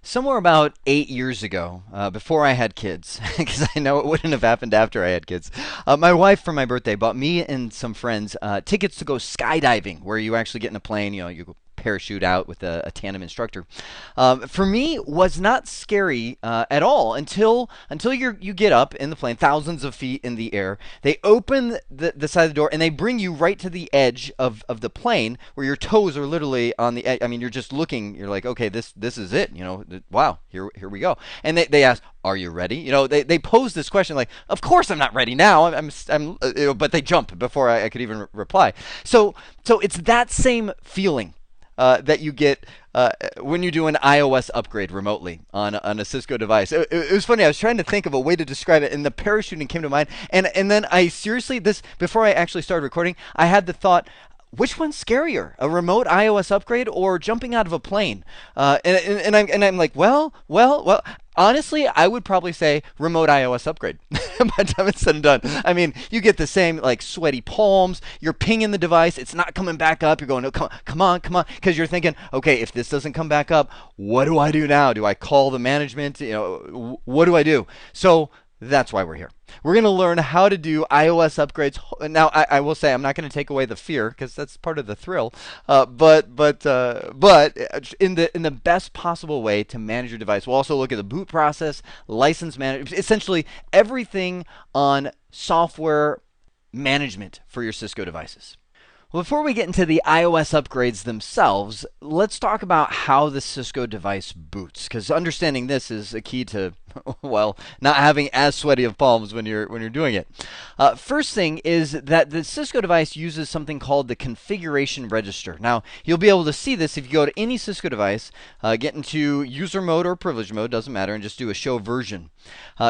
Somewhere about 8 years ago, before I had kids, because I know it wouldn't have happened after I had kids, my wife for my birthday bought me and some friends tickets to go skydiving, where you actually get in a plane, you parachute out with a tandem instructor. For me, was not scary at all until you get up in the plane, thousands of feet in the air. They open the side of the door and they bring you right to the edge of the plane where your toes are literally on the edge. I mean, you're just looking. You're like, okay, this is it. Wow, here we go. And they ask, are you ready? They pose this question like, of course I'm not ready now. But they jump before I could even reply. So it's that same feeling that you get when you do an iOS upgrade remotely on a Cisco device. It was funny. I was trying to think of a way to describe it, and the parachuting came to mind. And then I seriously, this before I actually started recording, I had the thought, which one's scarier, a remote iOS upgrade or jumping out of a plane? And I'm like, well. Honestly, I would probably say remote iOS upgrade. By the time it's said and done, I mean, you get the same like sweaty palms. You're pinging the device; it's not coming back up. You're going, oh, come on, because you're thinking, okay, if this doesn't come back up, what do I do now? Do I call the management? What do I do? So that's why we're here. We're going to learn how to do iOS upgrades. Now, I will say I'm not going to take away the fear because that's part of the thrill. But in the best possible way to manage your device. We'll also look at the boot process, license management, essentially everything on software management for your Cisco devices. Well, before we get into the iOS upgrades themselves, let's talk about how the Cisco device boots, because understanding this is a key to, well, not having as sweaty of palms when you're doing it. First thing is that the Cisco device uses something called the configuration register. Now, you'll be able to see this if you go to any Cisco device, get into user mode or privilege mode, doesn't matter, and just do a show version.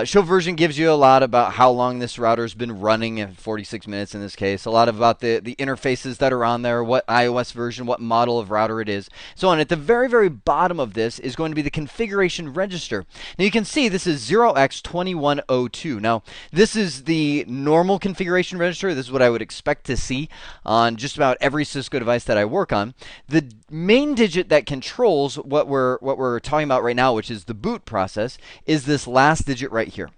Show version gives you a lot about how long this router has been running, 46 minutes in this case, a lot about the interfaces that are on there, what iOS version, what model of router it is, so on. At the very, very bottom of this is going to be the configuration register. Now you can see this is 0x2102. Now this is the normal configuration register. This is what I would expect to see on just about every Cisco device that I work on. The main digit that controls what we're talking about right now, which is the boot process, is this last digit right here.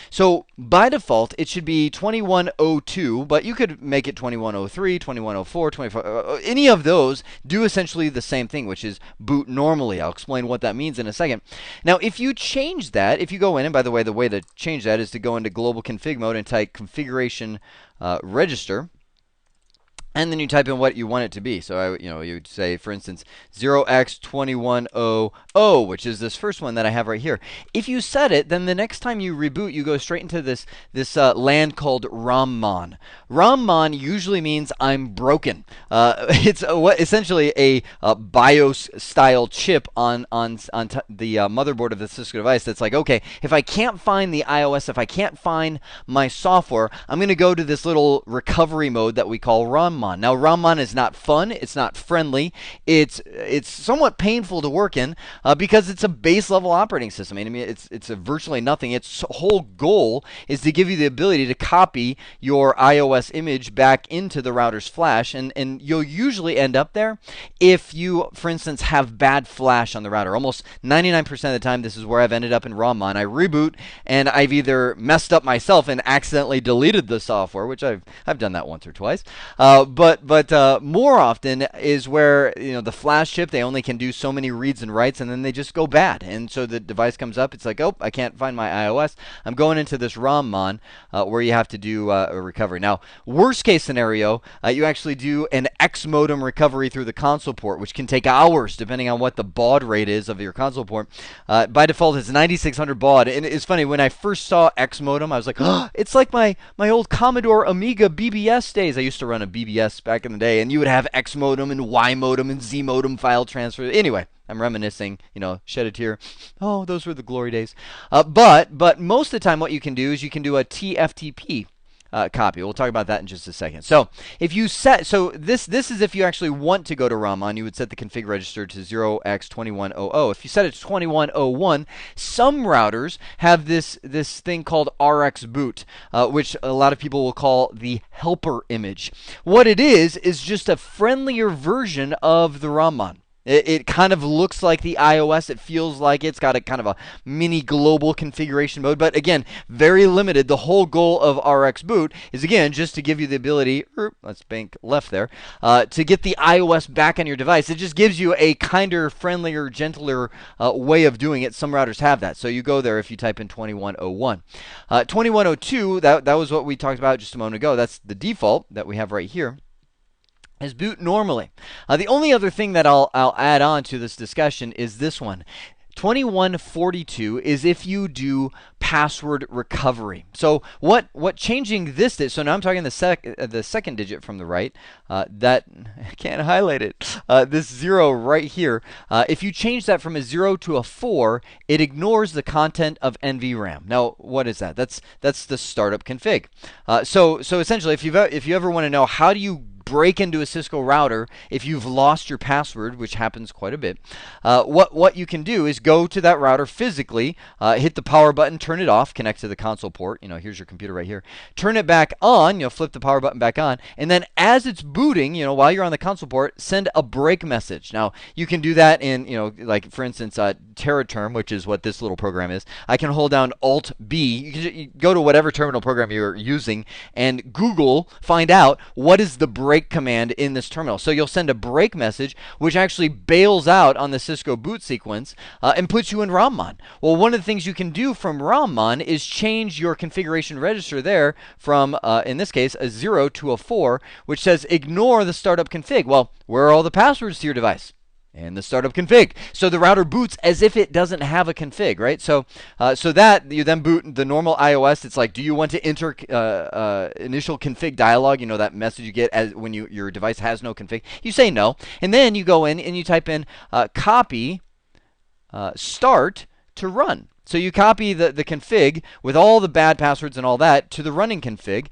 So by default, it should be 2102, but you could make it 2103, 2104, 24. Any of those do essentially the same thing, which is boot normally. I'll explain what that means in a second. Now, if you change that, if you go in, and by the way to change that is to go into global config mode and type configuration register. And then you type in what you want it to be. So you'd say, for instance, 0x2100, which is this first one that I have right here. If you set it, then the next time you reboot, you go straight into this land called ROMMON. ROMMON usually means I'm broken. It's essentially a BIOS-style chip on the motherboard of the Cisco device. That's like, okay, if I can't find the iOS, if I can't find my software, I'm going to go to this little recovery mode that we call ROMMON. Now, ROMMON is not fun. It's not friendly. It's somewhat painful to work in because it's a base level operating system. I mean, it's a virtually nothing. Its whole goal is to give you the ability to copy your iOS image back into the router's flash, and you'll usually end up there if you, for instance, have bad flash on the router. Almost 99% of the time, this is where I've ended up in ROMMON. I reboot, and I've either messed up myself and accidentally deleted the software, which I've done that once or twice. But more often is where the flash chip, they only can do so many reads and writes, and then they just go bad. And so the device comes up, it's like, oh, I can't find my iOS. I'm going into this ROMMON where you have to do a recovery. Now, worst case scenario, you actually do an X modem recovery through the console port, which can take hours depending on what the baud rate is of your console port. By default, it's 9600 baud. And it's funny, when I first saw X modem, I was like, oh, it's like my old Commodore Amiga BBS days. I used to run a BBS back in the day, and you would have X modem and Y modem and Z modem file transfer. Anyway, I'm reminiscing, shed a tear. Oh, those were the glory days. But most of the time what you can do is you can do a TFTP copy. We'll talk about that in just a second. So if you this is if you actually want to go to ROMMON, you would set the config register to 0x2100. If you set it to 2101, some routers have this thing called RxBoot, which a lot of people will call the helper image. What it is just a friendlier version of the ROMMON. It kind of looks like the iOS. It feels like it's got a kind of a mini global configuration mode. But again, very limited. The whole goal of RxBoot is, again, just to give you the ability, let's bank left there, to get the iOS back on your device. It just gives you a kinder, friendlier, gentler way of doing it. Some routers have that. So you go there if you type in 2101. 2102, that was what we talked about just a moment ago. That's the default that we have right here. Is boot normally. The only other thing that I'll add on to this discussion is this one. 2142 is if you do password recovery. So what changing this did, so now I'm talking the second digit from the right, that I can't highlight it, this 0 right here. If you change that from a 0 to a 4, it ignores the content of NVRAM. Now what is that? That's the startup config. So essentially, if you ever want to know how do you break into a Cisco router if you've lost your password, which happens quite a bit, what you can do is go to that router physically, hit the power button, turn it off, connect to the console port. Here's your computer right here. Turn it back on. Flip the power button back on, and then as it's booting, while you're on the console port, send a break message. Now you can do that in, like for instance, TerraTerm, which is what this little program is. I can hold down Alt B. You go to whatever terminal program you're using and Google, find out what is the break command in this terminal. So you'll send a break message, which actually bails out on the Cisco boot sequence and puts you in ROMmon. Well, one of the things you can do from ROMmon is change your configuration register there from, in this case, a 0 to a 4, which says ignore the startup config. Well, where are all the passwords to your device? And the startup config. So the router boots as if it doesn't have a config, right? So that you then boot the normal iOS. It's like, do you want to enter initial config dialog? That message you get as when your device has no config. You say no, and then you go in and you type in copy start to run. So you copy the config with all the bad passwords and all that to the running config,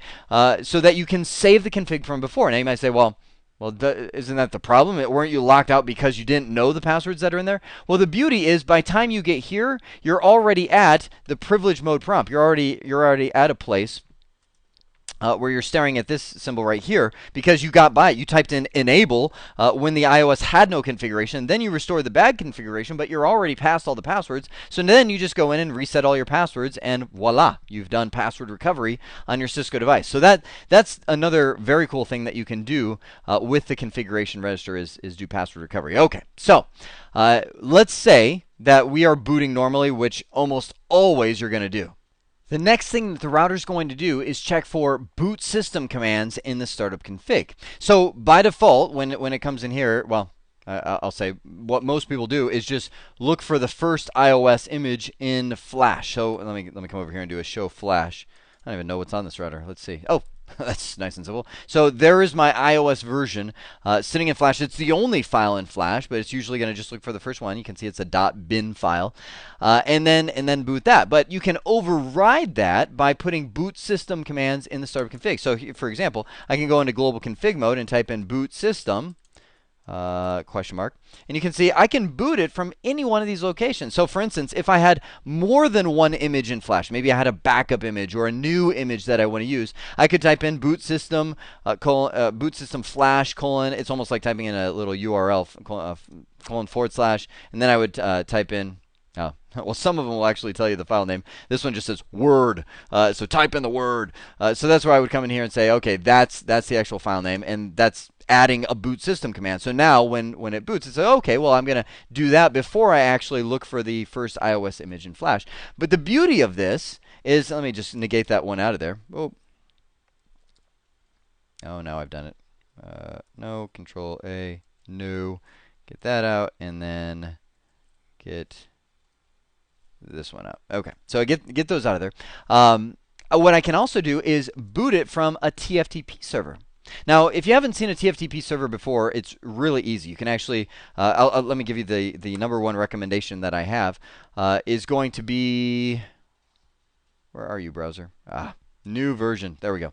so that you can save the config from before. Now you might say, well, isn't that the problem? Weren't you locked out because you didn't know the passwords that are in there? Well, the beauty is by the time you get here, you're already at the privilege mode prompt. You're already at a place where you're staring at this symbol right here because you got by it. You typed in enable when the iOS had no configuration. Then you restore the bad configuration, but you're already past all the passwords. So then you just go in and reset all your passwords, and voila, you've done password recovery on your Cisco device. So that's another very cool thing that you can do with the configuration register is do password recovery. Okay, so let's say that we are booting normally, which almost always you're going to do. The next thing that the router is going to do is check for boot system commands in the startup config. So by default, when it comes in here, well, I'll say what most people do is just look for the first iOS image in Flash. So let me come over here and do a show Flash. I don't even know what's on this router. Let's see. Oh, that's nice and simple. So there is my iOS version sitting in Flash. It's the only file in Flash, but it's usually going to just look for the first one. You can see it's a .bin file, and then boot that. But you can override that by putting boot system commands in the startup config. So for example, I can go into global config mode and type in boot system. Question mark, and you can see I can boot it from any one of these locations. So for instance, if I had more than one image in Flash, maybe I had a backup image or a new image that I want to use, I could type in boot system boot system flash : it's almost like typing in a little URL / and then I would type in well, some of them will actually tell you the file name. This one just says Word. So type in the word. So that's where I would come in here and say, okay, that's the actual file name, and that's adding a boot system command. So now when it boots, it's like, okay, well, I'm going to do that before I actually look for the first iOS image in Flash. But the beauty of this is, let me just negate that one out of there. Oh, now I've done it. No, Control A, no. Get that out, and then get this one out. Okay, so I get those out of there. What I can also do is boot it from a TFTP server. Now, if you haven't seen a TFTP server before, it's really easy. You can actually, let me give you the number one recommendation that I have is going to be, where are you, browser? New version. There we go.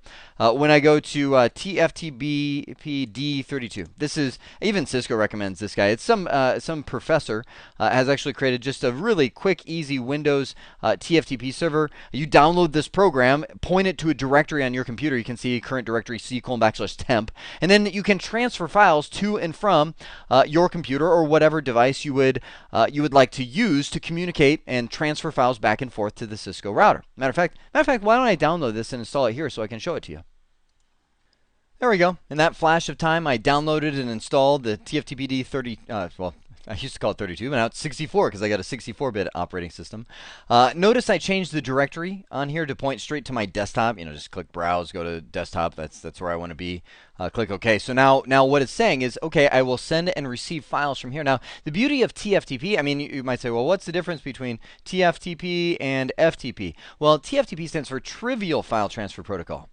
When I go to TFTBPD32, this is even Cisco recommends this guy. It's some professor has actually created just a really quick, easy Windows TFTP server. You download this program, point it to a directory on your computer. You can see current directory c:\temp, and then you can transfer files to and from your computer or whatever device you would like to use to communicate and transfer files back and forth to the Cisco router. Matter of fact, why don't I download this and install it here so I can show it to you. There we go. In that flash of time, I downloaded and installed the TFTPD 30. Well, I used to call it 32, but now it's 64 because I got a 64-bit operating system. Notice I changed the directory on here to point straight to my desktop. Just click Browse, go to Desktop. That's where I want to be. Click OK. So now what it's saying is, okay, I will send and receive files from here. Now, the beauty of TFTP, I mean, you might say, well, what's the difference between TFTP and FTP? Well, TFTP stands for Trivial File Transfer Protocol.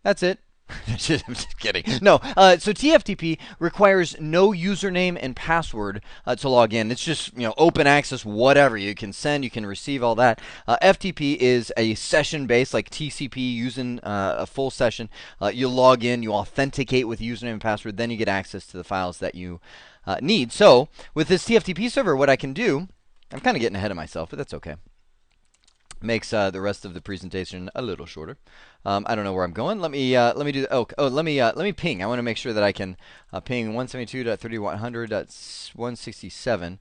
That's it. I'm just kidding. No, so TFTP requires no username and password to log in. It's just open access, whatever. You can send, you can receive, all that. FTP is a session-based, like TCP, using a full session. You log in, you authenticate with username and password, then you get access to the files that you need. So with this TFTP server, what I can do, I'm kind of getting ahead of myself, but that's okay. Makes the rest of the presentation a little shorter. I don't know where I'm going. Let me do. Let me ping. I want to make sure that I can ping 172.3100.167.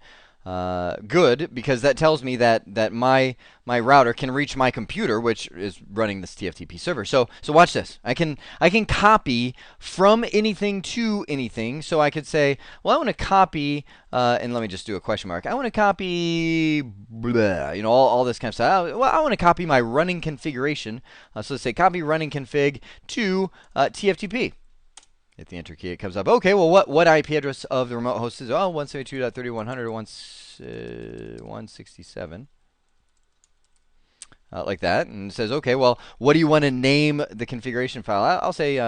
Good, because that tells me that my router can reach my computer, which is running this TFTP server. So watch this. I can copy from anything to anything. So I could say, well, I want to copy, and let me just do a question mark. I want to copy, blah, all this kind of stuff. Well, I want to copy my running configuration. So let's say copy running config to TFTP. Hit the enter key, it comes up. Okay, well, what IP address of the remote host is? Oh, 172.3100.167. Like that. And it says, okay, well, what do you want to name the configuration file? I'll say,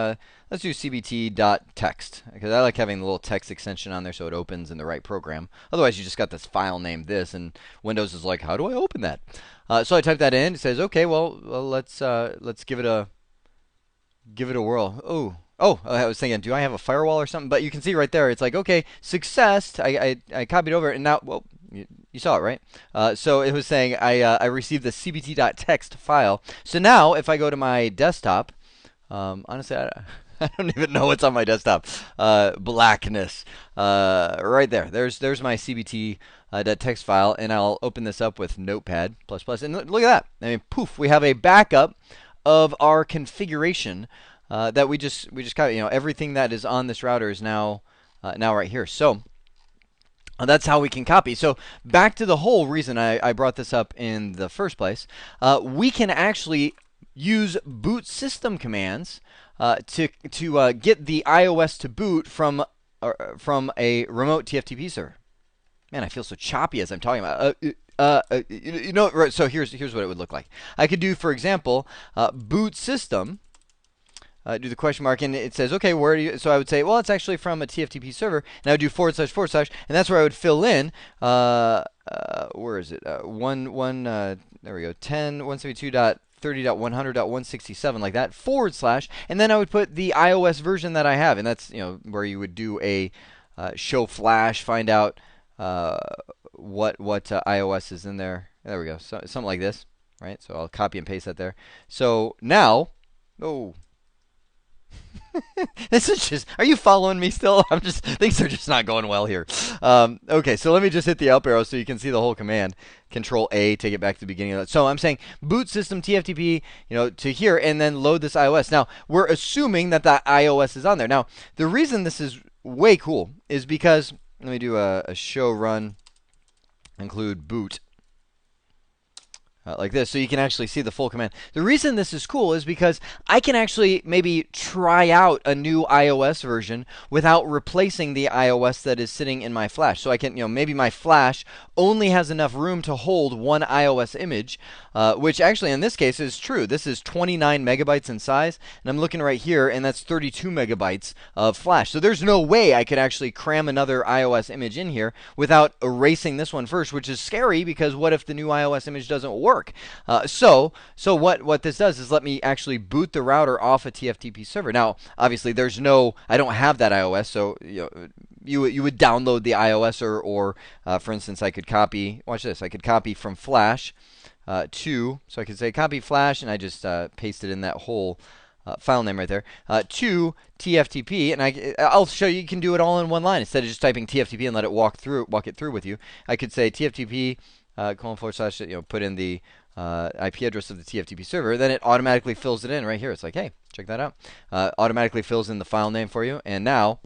let's do cbt.txt, because I like having the little text extension on there so it opens in the right program. Otherwise, you just got this file named this, and Windows is like, how do I open that? So I type that in. It says, okay, well let's give it a whirl. Oh, I was thinking, do I have a firewall or something? But you can see right there, it's like, okay, success. I copied over, and now, well, you saw it, right? So it was saying I received the cbt.txt file. So now, if I go to my desktop, honestly, I don't even know what's on my desktop. Blackness. Right there. There's my cbt.txt file, and I'll open this up with Notepad++. And look at that. I mean, poof, we have a backup of our configuration. That we just got, everything that is on this router is now right here. So that's how we can copy. So back to the whole reason I brought this up in the first place. We can actually use boot system commands to get the iOS to boot from a remote TFTP server. Man, I feel so choppy as I'm talking about. Right, so here's what it would look like. I could do, for example, boot system. Do the question mark, and it says, okay, where do you? So I would say, well, it's actually from a TFTP server, and I would do // and that's where I would fill in. Where is it? There we go. 172.30.100.167 like that /, and then I would put the iOS version that I have, and that's where you would do a show flash, find out what iOS is in there. There we go. So something like this, right? So I'll copy and paste that there. So now, this is just, are you following me still? Things are just not going well here. Okay, so let me just hit the up arrow so you can see the whole command. Control A, take it back to the beginning of that. So I'm saying boot system TFTP, to here, and then load this iOS. Now, we're assuming that that iOS is on there. Now, the reason this is way cool is because, let me do a show run, include boot. Like this, so you can actually see the full command. The reason this is cool is because I can actually maybe try out a new iOS version without replacing the iOS that is sitting in my flash. So I can, maybe my flash only has enough room to hold one iOS image, which actually in this case is true. This is 29 megabytes in size, and I'm looking right here, and that's 32 megabytes of flash. So there's no way I could actually cram another iOS image in here without erasing this one first, which is scary because what if the new iOS image doesn't work? work. So what this does is let me actually boot the router off a TFTP server. Now, obviously, I don't have that iOS, so you would download the iOS or for instance, I could copy. Watch this. I could copy from Flash so I could say copy Flash, and I just paste it in that whole file name right there, to TFTP, and I'll show you can do it all in one line instead of just typing TFTP and let it walk it through with you. I could say TFTP :/ put in the IP address of the TFTP server, then it automatically fills it in right here. It's like, hey, check that out. Automatically fills in the file name for you, and now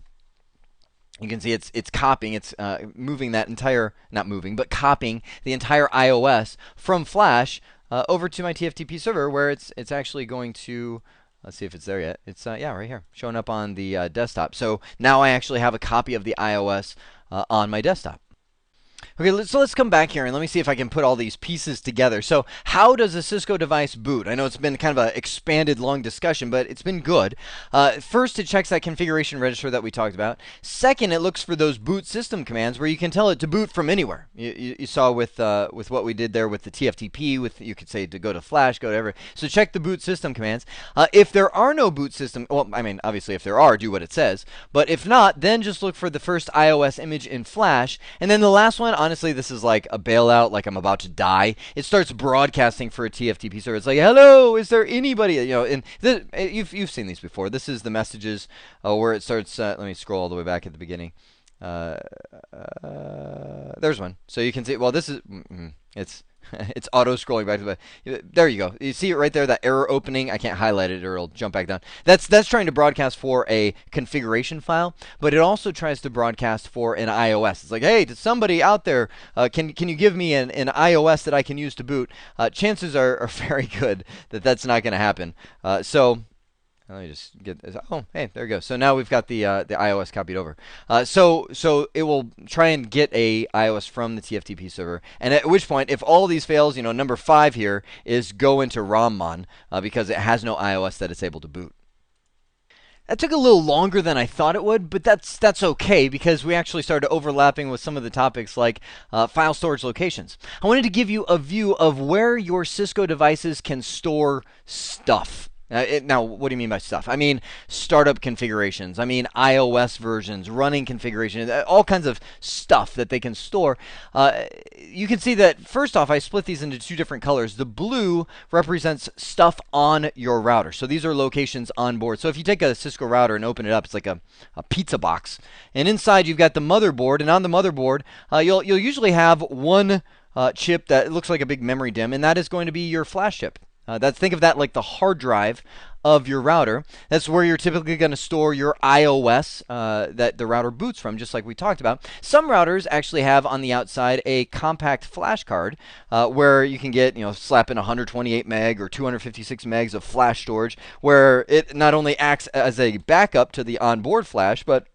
you can see it's copying, it's moving that entire, not moving, but copying the entire iOS from Flash over to my TFTP server, where it's actually going to. Let's see if it's there yet. It's yeah, right here, showing up on the desktop. So now I actually have a copy of the iOS on my desktop. Okay, so let's come back here and let me see if I can put all these pieces together. So how does a Cisco device boot? I know it's been kind of an expanded, long discussion, but it's been good. First, it checks that configuration register that we talked about. Second, it looks for those boot system commands where you can tell it to boot from anywhere. You saw with what we did there with the TFTP, you could say to go to Flash, go to whatever. So check the boot system commands. If there are no boot system, well, I mean, obviously if there are, do what it says. But if not, then just look for the first iOS image in Flash. And then the last one, honestly, this is like a bailout, like I'm about to die. It starts broadcasting for a TFTP server. It's like, hello, is there anybody? And you've seen these before. This is the messages where it starts. Let me scroll all the way back at the beginning. There's one. So you can see. Well, this is. It's auto scrolling back to the. There you go. You see it right there. That error opening. I can't highlight it or it'll jump back down. That's trying to broadcast for a configuration file, but it also tries to broadcast for an iOS. It's like, hey, to somebody out there, can you give me an iOS that I can use to boot? Chances are very good that that's not going to happen. So. Let me just get this. Oh, hey, there we go. So now we've got the iOS copied over. So it will try and get a iOS from the TFTP server, and at which point, if all of these fails, number 5 here is go into ROMmon because it has no iOS that it's able to boot. That took a little longer than I thought it would, but that's okay because we actually started overlapping with some of the topics like file storage locations. I wanted to give you a view of where your Cisco devices can store stuff. Now, what do you mean by stuff? I mean startup configurations. I mean iOS versions, running configurations, all kinds of stuff that they can store. You can see that, first off, I split these into 2 different colors. The blue represents stuff on your router. So these are locations on board. So if you take a Cisco router and open it up, it's like a pizza box. And inside you've got the motherboard. And on the motherboard, you'll usually have one chip that looks like a big memory DIMM, and that is going to be your flash chip. Think of that like the hard drive of your router. That's where you're typically going to store your iOS that the router boots from, just like we talked about. Some routers actually have on the outside a compact flash card where you can get, slap in 128 meg or 256 megs of flash storage, where it not only acts as a backup to the onboard flash, but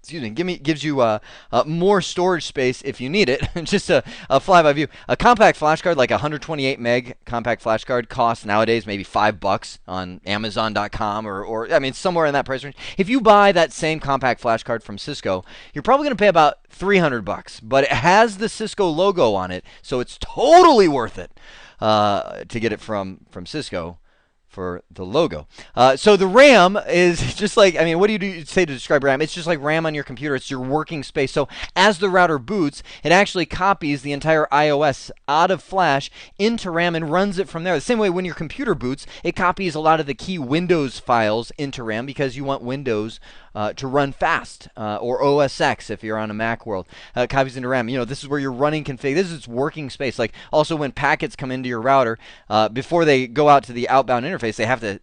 gives you more storage space if you need it. Just a fly-by view. A compact flash card, like a 128 meg compact flash card, costs nowadays maybe $5 on Amazon.com or I mean somewhere in that price range. If you buy that same compact flash card from Cisco, you're probably going to pay about $300, but it has the Cisco logo on it, so it's totally worth it to get it from Cisco for the logo. So the RAM is just like, what do you say to describe RAM? It's just like RAM on your computer. It's your working space. So as the router boots, it actually copies the entire iOS out of Flash into RAM and runs it from there. The same way when your computer boots, it copies a lot of the key Windows files into RAM because you want Windows to run fast, or OS X if you're on a Mac world. Copies into RAM. This is where you're running config. This is its working space. Like also when packets come into your router, before they go out to the outbound interface, they have to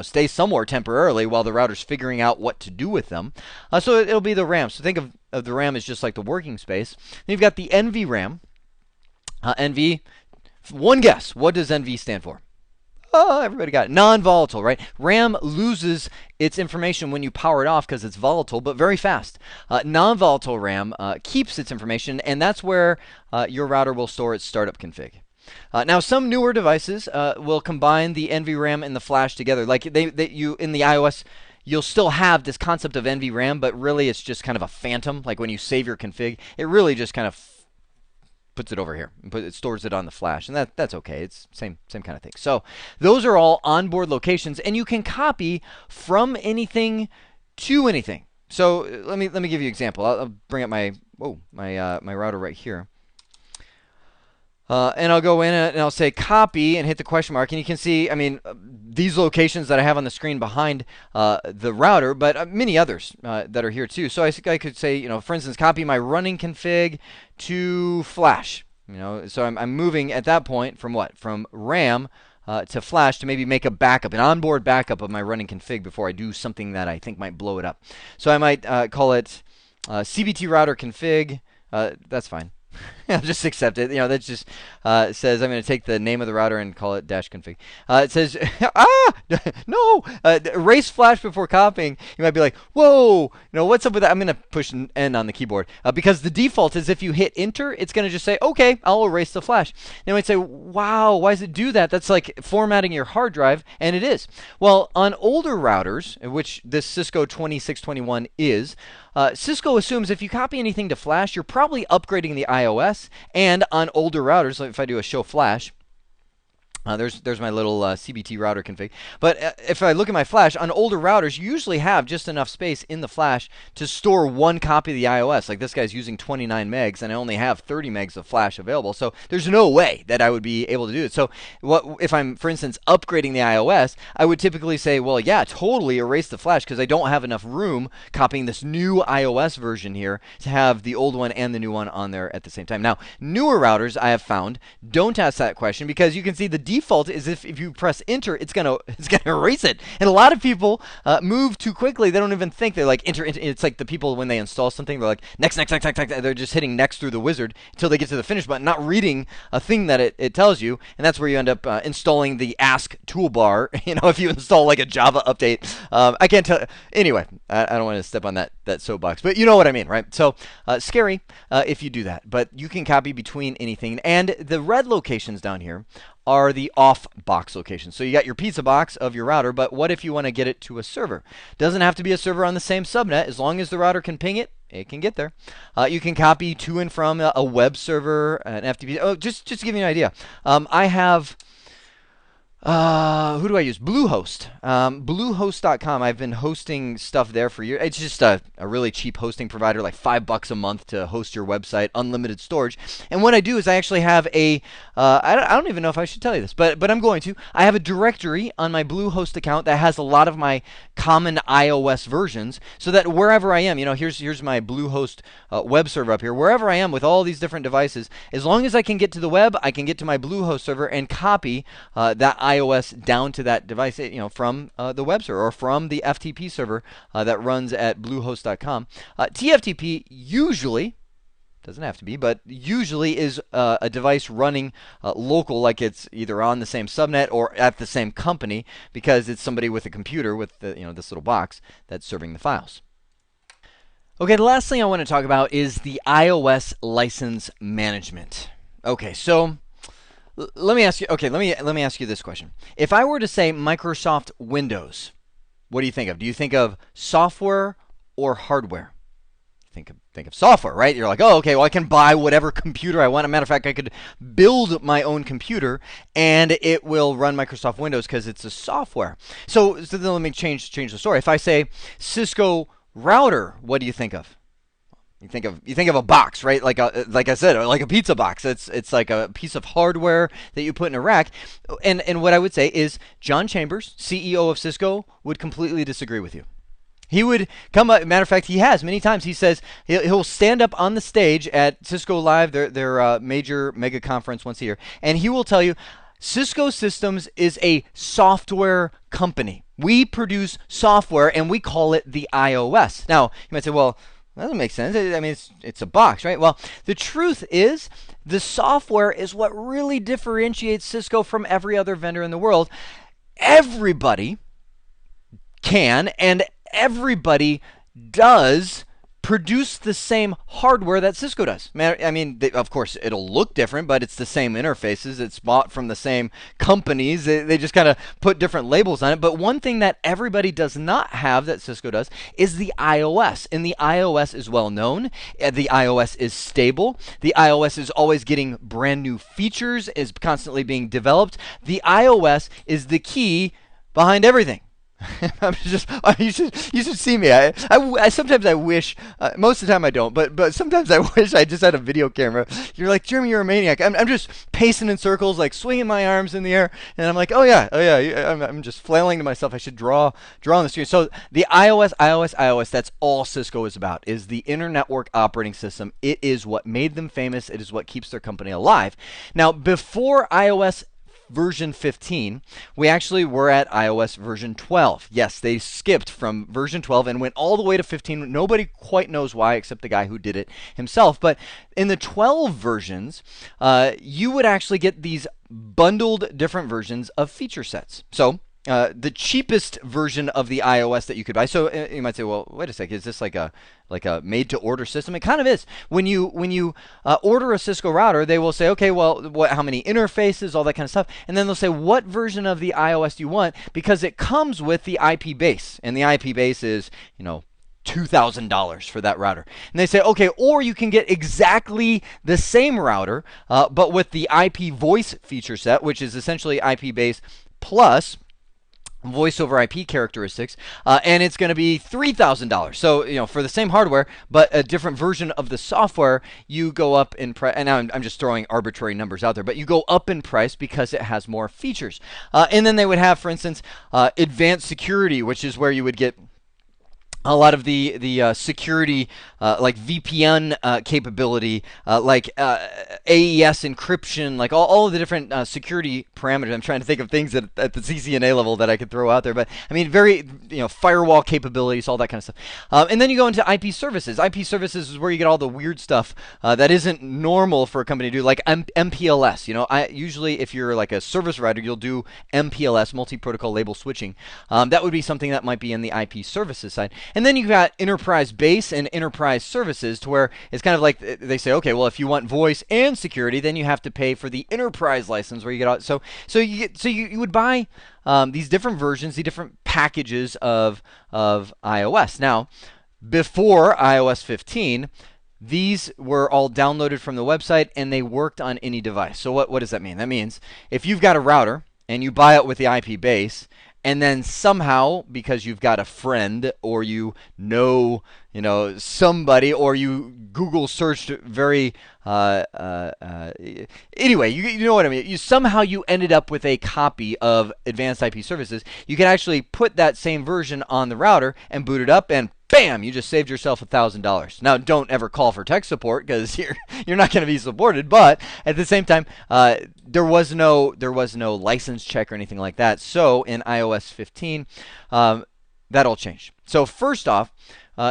stay somewhere temporarily while the router's figuring out what to do with them. So it'll be the RAM. So think of the RAM as just like the working space. Then you've got the NVRAM. NV, one guess. What does NV stand for? Oh, everybody got it. Non-volatile, right? RAM loses its information when you power it off because it's volatile, but very fast. Non-volatile RAM keeps its information, and that's where your router will store its startup config. Now, some newer devices will combine the NVRAM and the flash together. Like you in the iOS, you'll still have this concept of NVRAM, but really it's just kind of a phantom. Like when you save your config, it really just kind of puts it over here, it stores it on the flash, and that's okay. It's same kind of thing. So those are all onboard locations, and you can copy from anything to anything. So let me give you an example. I'll bring up my my router right here. And I'll go in and I'll say copy and hit the question mark. And you can see, I mean, these locations that I have on the screen behind the router, but many others that are here too. So I could say, you know, for instance, copy my running config to flash. You know, so I'm moving at that point from what? From RAM to flash to maybe make a backup, an onboard backup of my running config before I do something that I think might blow it up. So I might call it CBT router config. That's fine. I'll just accept it. You know, that just says I'm going to take the name of the router and call it -config. It says, no, erase flash before copying. You might be like, whoa, you know, what's up with that? I'm going to push N on the keyboard because the default is if you hit enter, it's going to just say, okay, I'll erase the flash. Now you might say, wow, why does it do that? That's like formatting your hard drive, and it is. Well, on older routers, which this Cisco 2621 is, Cisco assumes if you copy anything to flash, you're probably upgrading the iOS. And on older routers, like if I do a show flash, there's my little CBT router config. But if I look at my flash, on older routers, you usually have just enough space in the flash to store one copy of the iOS. Like this guy's using 29 megs, and I only have 30 megs of flash available. So there's no way that I would be able to do it. So if I'm, for instance, upgrading the iOS, I would typically say, well, yeah, totally erase the flash because I don't have enough room copying this new iOS version here to have the old one and the new one on there at the same time. Now, newer routers, I have found, don't ask that question because you can see the default is if you press enter, it's gonna erase it. And a lot of people move too quickly. They don't even think. They're like enter. It's like the people when they install something, they're like next. They're just hitting next through the wizard until they get to the finish button, not reading a thing that it tells you. And that's where you end up installing the ask toolbar. You know, if you install like a Java update, I can't tell. Anyway, I don't want to step on that soapbox, but you know what I mean, right? So scary if you do that, but you can copy between anything. And the red locations down here are the off box locations. So you got your pizza box of your router, but what if you want to get it to a server? Doesn't have to be a server on the same subnet. As long as the router can ping it, it can get there. You can copy to and from a web server, an FTP. Oh, just to give you an idea, I have. Who do I use? Bluehost. Bluehost.com. I've been hosting stuff there for years. It's just a really cheap hosting provider, like $5 a month to host your website, unlimited storage. And what I do is I actually have a, I don't even know if I should tell you this, but I'm going to. I have a directory on my Bluehost account that has a lot of my common iOS versions, so that wherever I am, you know, here's my Bluehost web server up here. Wherever I am with all these different devices, as long as I can get to the web, I can get to my Bluehost server and copy that iOS down to that device, you know, from the web server or from the FTP server that runs at Bluehost.com. TFTP usually, doesn't have to be, but usually is a device running local, like it's either on the same subnet or at the same company, because it's somebody with a computer with the, you know, this little box that's serving the files. Okay, the last thing I want to talk about is the iOS license management. Okay, so let me ask you. Okay, let me ask you this question. If I were to say Microsoft Windows, what do you think of? Do you think of software or hardware? Think of software, right? You're like, oh, okay, well, I can buy whatever computer I want. As a matter of fact, I could build my own computer, and it will run Microsoft Windows because it's a software. So then let me change the story. If I say Cisco router, what do you think of? You think of a box, right? Like I said, like a pizza box. It's like a piece of hardware that you put in a rack. And what I would say is John Chambers, CEO of Cisco, would completely disagree with you. He would come up. Matter of fact, he has many times. He says he'll stand up on the stage at Cisco Live, their major mega conference once a year, and he will tell you, Cisco Systems is a software company. We produce software, and we call it the iOS. Now, you might say, well, that doesn't make sense. I mean, it's a box, right? Well, the truth is, the software is what really differentiates Cisco from every other vendor in the world. Everybody can and everybody does produce the same hardware that Cisco does. I mean, of course, it'll look different, but it's the same interfaces. It's bought from the same companies. They just kind of put different labels on it. But one thing that everybody does not have that Cisco does is the iOS. And the iOS is well known. The iOS is stable. The iOS is always getting brand new features, is constantly being developed. The iOS is the key behind everything. You should see me. I sometimes I wish, most of the time I don't, but sometimes I wish I just had a video camera. You're like, Jeremy, you're a maniac. I'm just pacing in circles, like swinging my arms in the air, and I'm like, oh yeah. I'm just flailing to myself. I should draw on the screen. So the iOS. That's all Cisco is about. Is the Internetwork operating system. It is what made them famous. It is what keeps their company alive. Now, before iOS version 15, we actually were at iOS version 12. Yes, they skipped from version 12 and went all the way to 15. Nobody quite knows why except the guy who did it himself. But in the 12 versions, you would actually get these bundled different versions of feature sets. So the cheapest version of the iOS that you could buy. So you might say, well, wait a second, is this like a made-to-order system? It kind of is. When you order a Cisco router, they will say, okay, well, how many interfaces, all that kind of stuff, and then they'll say, what version of the iOS do you want? Because it comes with the IP base, and the IP base is, $2,000 for that router. And they say, okay, or you can get exactly the same router, but with the IP voice feature set, which is essentially IP base plus voice over IP characteristics, and it's going to be $3,000. So, for the same hardware, but a different version of the software, you go up in price. And now I'm just throwing arbitrary numbers out there, but you go up in price because it has more features. And then they would have, for instance, advanced security, which is where you would get a lot of the security, like VPN capability, like AES encryption, like all of the different security parameters. I'm trying to think of things at the CCNA level that I could throw out there. But I mean, very, firewall capabilities, all that kind of stuff. And then you go into IP services. IP services is where you get all the weird stuff that isn't normal for a company to do, like MPLS. Usually if you're like a service writer, you'll do MPLS, multi-protocol label switching. That would be something that might be in the IP services side. And then you've got enterprise base and enterprise services, to where it's kind of like they say, okay, well, if you want voice and security, then you have to pay for the enterprise license, where you get all. So you would buy these different versions, the different packages of iOS. Now, before iOS 15, these were all downloaded from the website and they worked on any device. So what does that mean? That means if you've got a router and you buy it with the IP base, and then somehow, because you've got a friend, or somebody, or you Google searched very anyway, you know what I mean. Somehow you ended up with a copy of Advanced IP Services. You can actually put that same version on the router and boot it up, and bam, you just saved yourself $1,000. Now, don't ever call for tech support, because you're not going to be supported. But at the same time, there was no license check or anything like that. So in iOS 15, that all changed. So first off,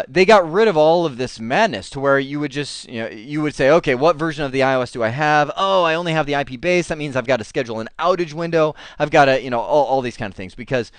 they got rid of all of this madness, to where you would just, you would say, okay, what version of the iOS do I have? Oh, I only have the IP base. That means I've got to schedule an outage window. I've got to, all these kind of things, because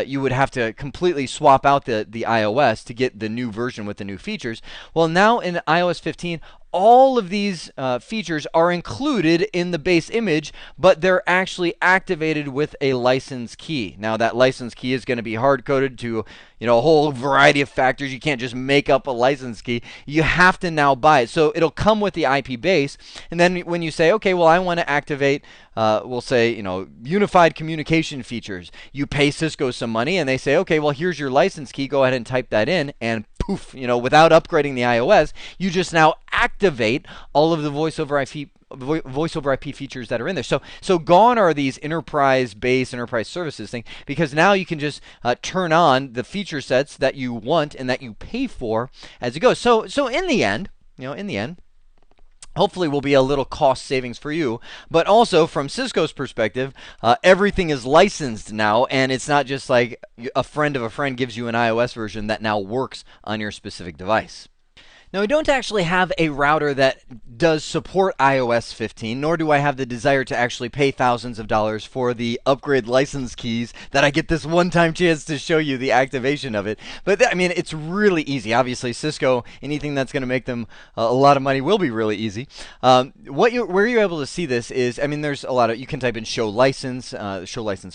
you would have to completely swap out the iOS to get the new version with the new features. Well, now in iOS 15, all of these features are included in the base image, but they're actually activated with a license key. Now, that license key is going to be hard-coded to a whole variety of factors. You can't just make up a license key. You have to now buy it. So it'll come with the IP base, and then when you say, okay, well, I want to activate, we'll say, unified communication features. You pay Cisco some money, and they say, okay, well, here's your license key. Go ahead and type that in, and poof, without upgrading the iOS, you just now activate all of the voice over IP features that are in there. So gone are these enterprise services thing, because now you can just turn on the feature sets that you want and that you pay for as it goes. So in the end, hopefully will be a little cost savings for you, but also from Cisco's perspective, everything is licensed now, and it's not just like a friend of a friend gives you an iOS version that now works on your specific device. Now, I don't actually have a router that does support iOS 15, nor do I have the desire to actually pay thousands of dollars for the upgrade license keys that I get this one-time chance to show you the activation of it. But I mean, it's really easy. Obviously, Cisco, anything that's going to make them a lot of money will be really easy. Where you're able to see this is, I mean, there's a lot of, you can type in show license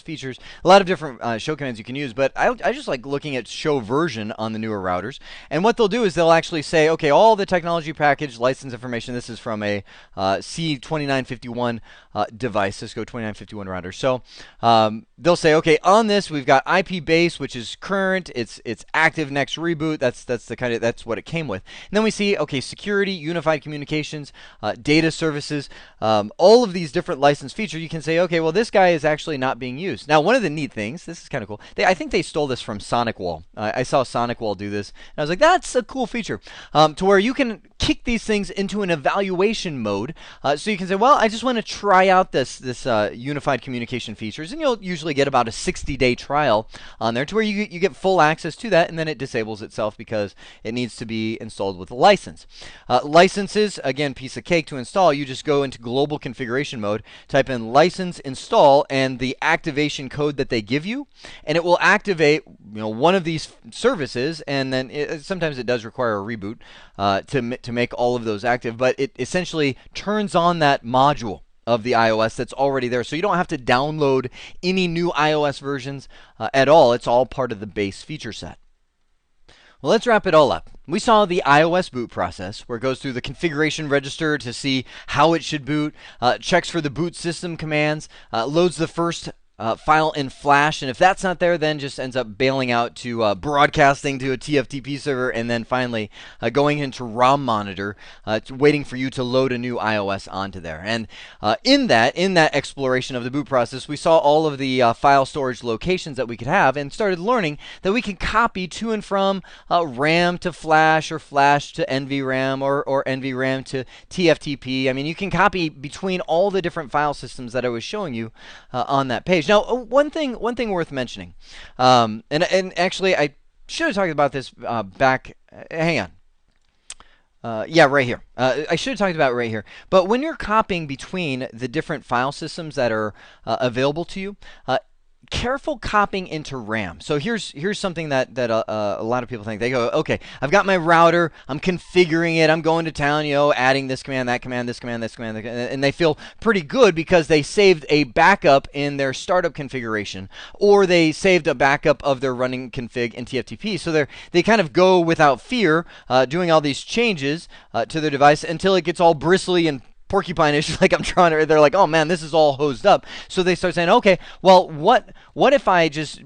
features, a lot of different show commands you can use, but I just like looking at show version on the newer routers. And what they'll do is they'll actually say, okay, all the technology package license information, this is from a C2951 device, Cisco 2951 router. So they'll say, okay, on this we've got IP base, which is current, it's active next reboot. That's what it came with. And then we see, okay, security, unified communications, data services, all of these different license features. You can say, okay, well, this guy is actually not being used. Now, one of the neat things, this is kind of cool. I think they stole this from SonicWall. I saw SonicWall do this, and I was like, that's a cool feature, to where you can kick these things into an evaluation mode. So you can say, well, I just want to try out this unified communication features, and you'll usually get about a 60-day trial on there, to where you get full access to that, and then it disables itself because it needs to be installed with a license. Licenses, again, piece of cake to install. You just go into global configuration mode, type in license install, and the activation code that they give you, and it will activate one of these services, and then sometimes it does require a reboot to make all of those active, but it essentially turns on that module of the iOS that's already there. So you don't have to download any new iOS versions at all. It's all part of the base feature set. Well, let's wrap it all up. We saw the iOS boot process, where it goes through the configuration register to see how it should boot, checks for the boot system commands, loads the first file in Flash, and if that's not there, then just ends up bailing out to broadcasting to a TFTP server, and then finally going into ROM monitor, waiting for you to load a new iOS onto there. And in that exploration of the boot process, we saw all of the file storage locations that we could have, and started learning that we can copy to and from RAM to Flash, or Flash to NVRAM, or NVRAM to TFTP. I mean, you can copy between all the different file systems that I was showing you on that page. Now, one thing worth mentioning, and actually I should have talked about this back. Hang on. Yeah, right here. I should have talked about it right here. But when you're copying between the different file systems that are available to you, careful copying into RAM. So here's something that a lot of people think. They go, okay, I've got my router, I'm configuring it, I'm going to town, adding this command, that command, this command, this command, and they feel pretty good because they saved a backup in their startup configuration, or they saved a backup of their running config in TFTP. So they kind of go without fear, doing all these changes to their device until it gets all bristly and porcupine-ish, like I'm trying to, they're like, oh man, this is all hosed up. So they start saying, okay, well, what if I just,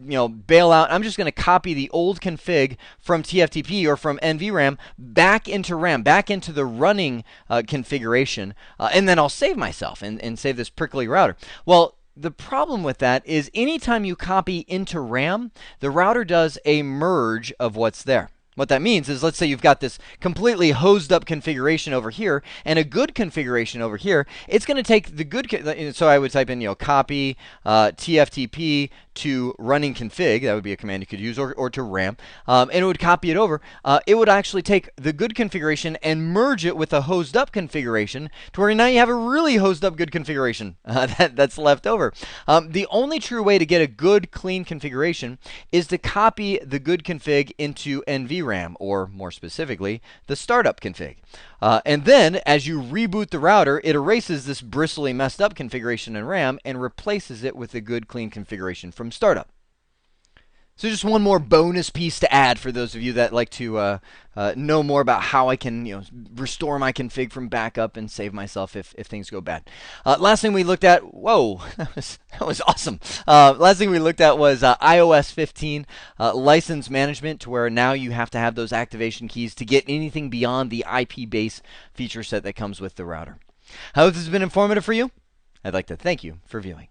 bail out, I'm just going to copy the old config from TFTP or from NVRAM back into RAM, back into the running configuration, and then I'll save myself and save this prickly router. Well, the problem with that is anytime you copy into RAM, the router does a merge of what's there. What that means is, let's say you've got this completely hosed up configuration over here and a good configuration over here. It's going to take the good, so I would type in, copy TFTP to running config. That would be a command you could use, or to RAM, and it would copy it over. It would actually take the good configuration and merge it with a hosed up configuration, to where now you have a really hosed up good configuration that's left over. The only true way to get a good clean configuration is to copy the good config into NVRAM, or more specifically, the startup config. And then, as you reboot the router, it erases this bristly, messed up configuration in RAM and replaces it with a good, clean configuration from startup. So just one more bonus piece to add for those of you that like to know more about how I can restore my config from backup and save myself if things go bad. Last thing we looked at, whoa, that was awesome. Last thing we looked at was iOS 15 license management, to where now you have to have those activation keys to get anything beyond the IP base feature set that comes with the router. I hope this has been informative for you. I'd like to thank you for viewing.